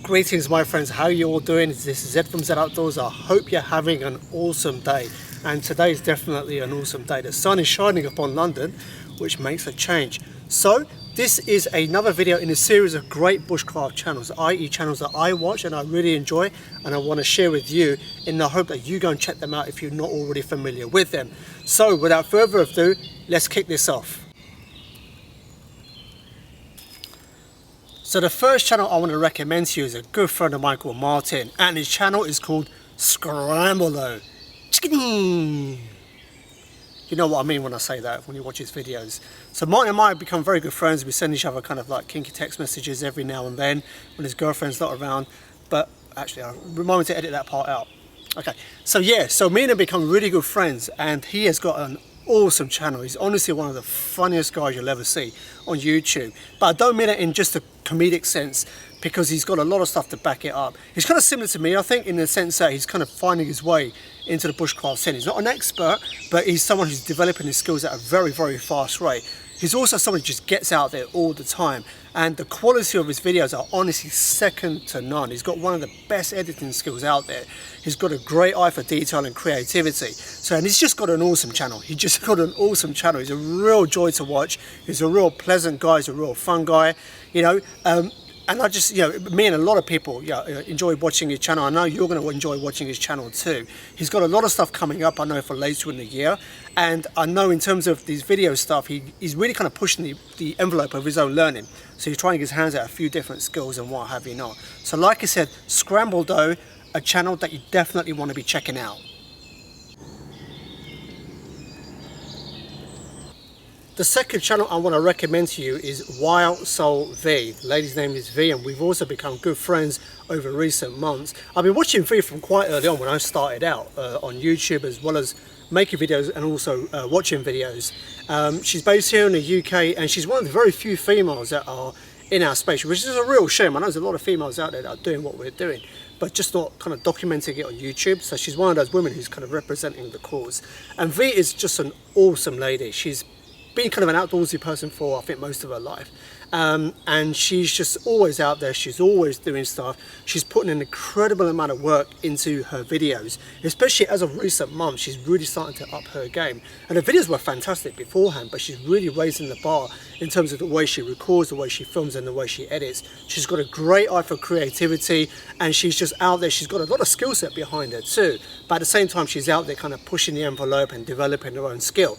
Greetings my friends, how are you all doing? This is Ed from Zed Outdoors. I hope you're having an awesome day, and today is definitely an awesome day. The sun is shining upon London, which makes a change. So this is another video in a series of great bushcraft channels, i.e. channels that I watch and I really enjoy, and I want to share with you in the hope that you go and check them out if you're not already familiar with them. So without further ado, let's kick this off. So the first channel I want to recommend to you is a good friend of mine called Martin, and his channel is called Scram. You know what I mean when I say that, when you watch his videos. So Martin and I have become very good friends. We send each other kind of like kinky text messages every now and then when his girlfriend's not around. But actually, I remind me to edit that part out. Okay, so yeah, so me and him become really good friends, and he has got an awesome channel. He's honestly one of the funniest guys you'll ever see on YouTube. But I don't mean it in just a comedic sense, because he's got a lot of stuff to back it up. He's kind of similar to me, I think, in the sense that he's kind of finding his way into the bushcraft scene. He's not an expert, but he's someone who's developing his skills at a very, very fast rate. He's also someone who just gets out there all the time, and the quality of his videos are honestly second to none. He's got one of the best editing skills out there. He's got a great eye for detail and creativity. So, and he's just got an awesome channel. He just got an awesome channel. He's a real joy to watch. He's a real pleasant guy. He's a real fun guy, you know. And I just, you know, me and a lot of people enjoy watching his channel. I know you're going to enjoy watching his channel too. He's got a lot of stuff coming up, I know, for later in the year. And I know in terms of these video stuff, he's really kind of pushing the envelope of his own learning. So he's trying to get his hands at a few different skills and what have you not. So like I said, Scramble though, a channel that you definitely want to be checking out. The second channel I want to recommend to you is Wild Soul V. The lady's name is V, and we've also become good friends over recent months. I've been watching V from quite early on when I started out on YouTube, as well as making videos and also watching videos. She's based here in the UK, and she's one of the very few females that are in our space, which is a real shame. I know there's a lot of females out there that are doing what we're doing, but just not kind of documenting it on YouTube. So she's one of those women who's kind of representing the cause. And V is just an awesome lady. She's been kind of an outdoorsy person for, I think, most of her life, and she's just always out there. She's always doing stuff. She's putting an incredible amount of work into her videos, especially as of recent months. She's really starting to up her game, and her videos were fantastic beforehand, but she's really raising the bar in terms of the way she records, the way she films, and the way she edits. She's got a great eye for creativity, and she's just out there. She's got a lot of skill set behind her too, but at the same time she's out there kind of pushing the envelope and developing her own skill.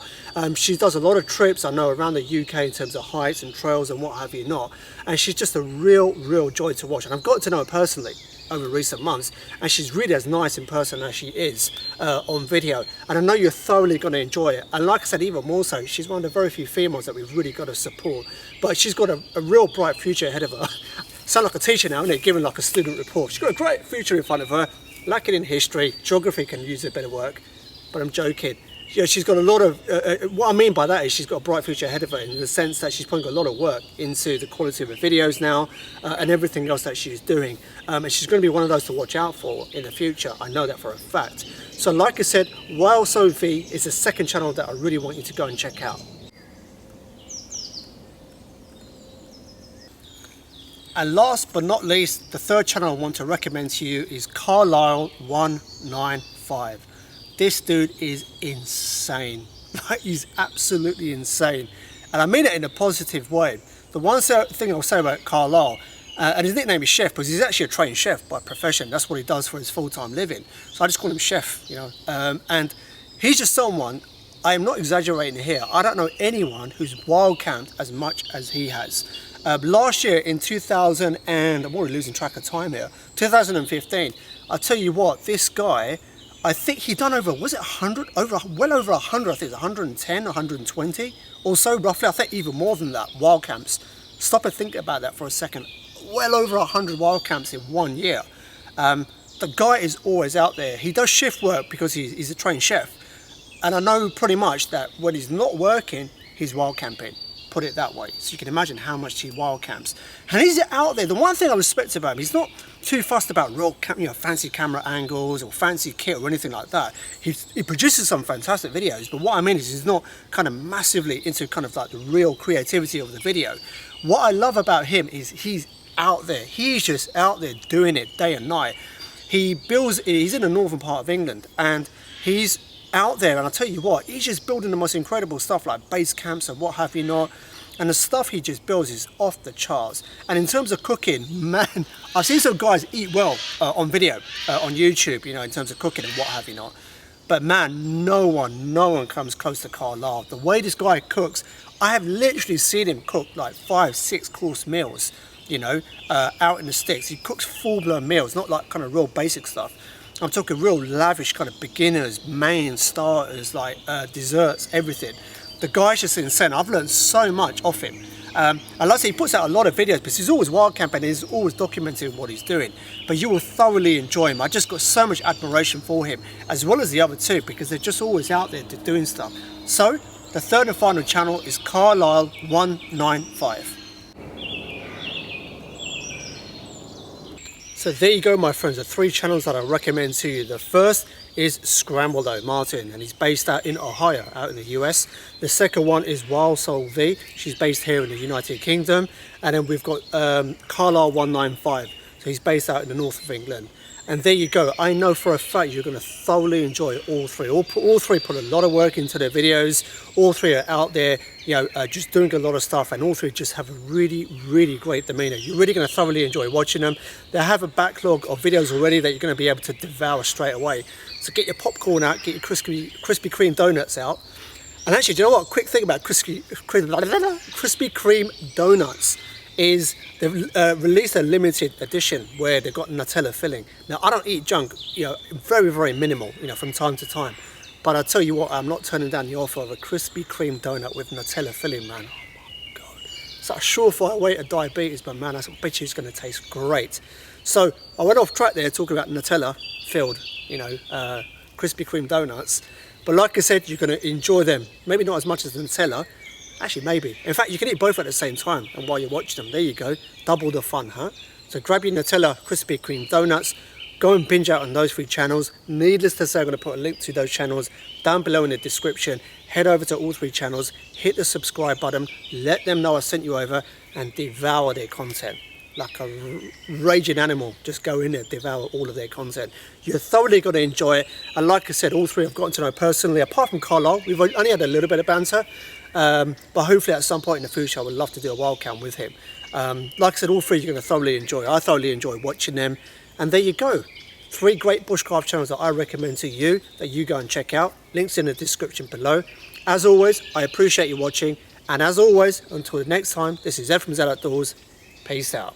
She does a lot of trips, I know, around the UK in terms of hikes and trails and what have you not, and she's just a real joy to watch. And I've got to know her personally over recent months, and she's really as nice in person as she is on video, and I know you're thoroughly going to enjoy it. And like I said, even more so, she's one of the very few females that we've really got to support, but she's got a real bright future ahead of her. Sound like a teacher now, isn't it, giving like a student report? She's got a great future in front of her, lacking in history. Geography can use a bit of work, but I'm joking. Yeah, she's got a lot of, what I mean by that is she's got a bright future ahead of her, in the sense that she's putting a lot of work into the quality of her videos now, and everything else that she's doing. And she's going to be one of those to watch out for in the future. I know that for a fact. So like I said, Wild Soul V is the second channel that I really want you to go and check out. And last but not least, the third channel I want to recommend to you is Carlisle195. This dude is insane. Like, he's absolutely insane, and I mean it in a positive way. The one thing I'll say about Carlisle, and his nickname is Chef, because he's actually a trained chef by profession. That's what he does for his full-time living, so I just call him Chef, you know. And he's just someone, I am not exaggerating here, I don't know anyone who's wild camped as much as he has. Last year in 2000, and I'm already losing track of time here, 2015, I tell you what, this guy, I think he done over, was it 100? Well over 100, I think it's 110, 120 or so roughly. I think even more than that, wild camps. Stop and think about that for a second. Well over 100 wild camps in 1 year. The guy is always out there. He does shift work because he's a trained chef. And I know pretty much that when he's not working, he's wild camping. Put it that way. So you can imagine how much he wild camps. And he's out there. The one thing I respect about him, he's not too fussed about real, fancy camera angles or fancy kit or anything like that. He produces some fantastic videos, but what I mean is he's not kind of massively into kind of like the real creativity of the video. What I love about him is he's out there. He's just out there doing it day and night. He's in the northern part of England, and he's out there, and I'll tell you what, he's just building the most incredible stuff like base camps and what have you not. And the stuff he just builds is off the charts. And in terms of cooking, man, I've seen some guys eat well on video, on YouTube, you know, in terms of cooking and what have you not. But man, no one comes close to Carlisle. The way this guy cooks, I have literally seen him cook like 5-6 course meals, you know, out in the sticks. He cooks full-blown meals, not like kind of real basic stuff. I'm talking real lavish kind of beginners, main starters, like desserts, everything. The guy's just insane. I've learned so much off him. And like I say, he puts out a lot of videos because he's always wild camping, he's always documenting what he's doing. But you will thoroughly enjoy him. I just got so much admiration for him, as well as the other two, because they're just always out there doing stuff. So, the third and final channel is Carlisle 195. So there you go, my friends, the 3 channels that I recommend to you. The first is Scrambled Martin, and he's based out in Ohio, out in the US. The second one is Wild Soul V. She's based here in the United Kingdom. And then we've got Carlisle 195. So he's based out in the north of England. And there you go. I know for a fact you're going to thoroughly enjoy all 3. All 3 put a lot of work into their videos. All 3 are out there, you know, just doing a lot of stuff, and all 3 just have a really great demeanor. You're really going to thoroughly enjoy watching them. They have a backlog of videos already that you're going to be able to devour straight away. So get your popcorn out, get your Krispy Kreme donuts out. And actually, do you know what? Quick thing about Krispy Kreme donuts is they've released a limited edition where they've got Nutella filling. Now, I don't eat junk, you know, very minimal, you know, from time to time. But I tell you what, I'm not turning down the offer of a Krispy Kreme donut with Nutella filling, man. Oh my God. It's like a surefire way to diabetes, but man, I bet you it's going to taste great. So I went off track there talking about Nutella filled, you know, Krispy Kreme donuts. But like I said, you're going to enjoy them. Maybe not as much as the Nutella. Actually, maybe. In fact, you can eat both at the same time. And while you're watching them, there you go. Double the fun, huh? So grab your Nutella Krispy Kreme donuts. Go and binge out on those 3 channels. Needless to say, I'm going to put a link to those channels down below in the description. Head over to all 3 channels. Hit the subscribe button. Let them know I sent you over. And devour their content. Like a raging animal, just go in there, devour all of their content. You're thoroughly going to enjoy it. And like I said, all 3 I've gotten to know personally. Apart from Carlisle, we've only had a little bit of banter. But hopefully at some point in the future I would love to do a wild camp with him. Like I said, all 3 you're going to thoroughly enjoy. I thoroughly enjoy watching them. And there you go. 3 great bushcraft channels that I recommend to you that you go and check out. Links in the description below. As always, I appreciate you watching. And as always, until the next time, this is Ed from Zed Outdoors. Peace out.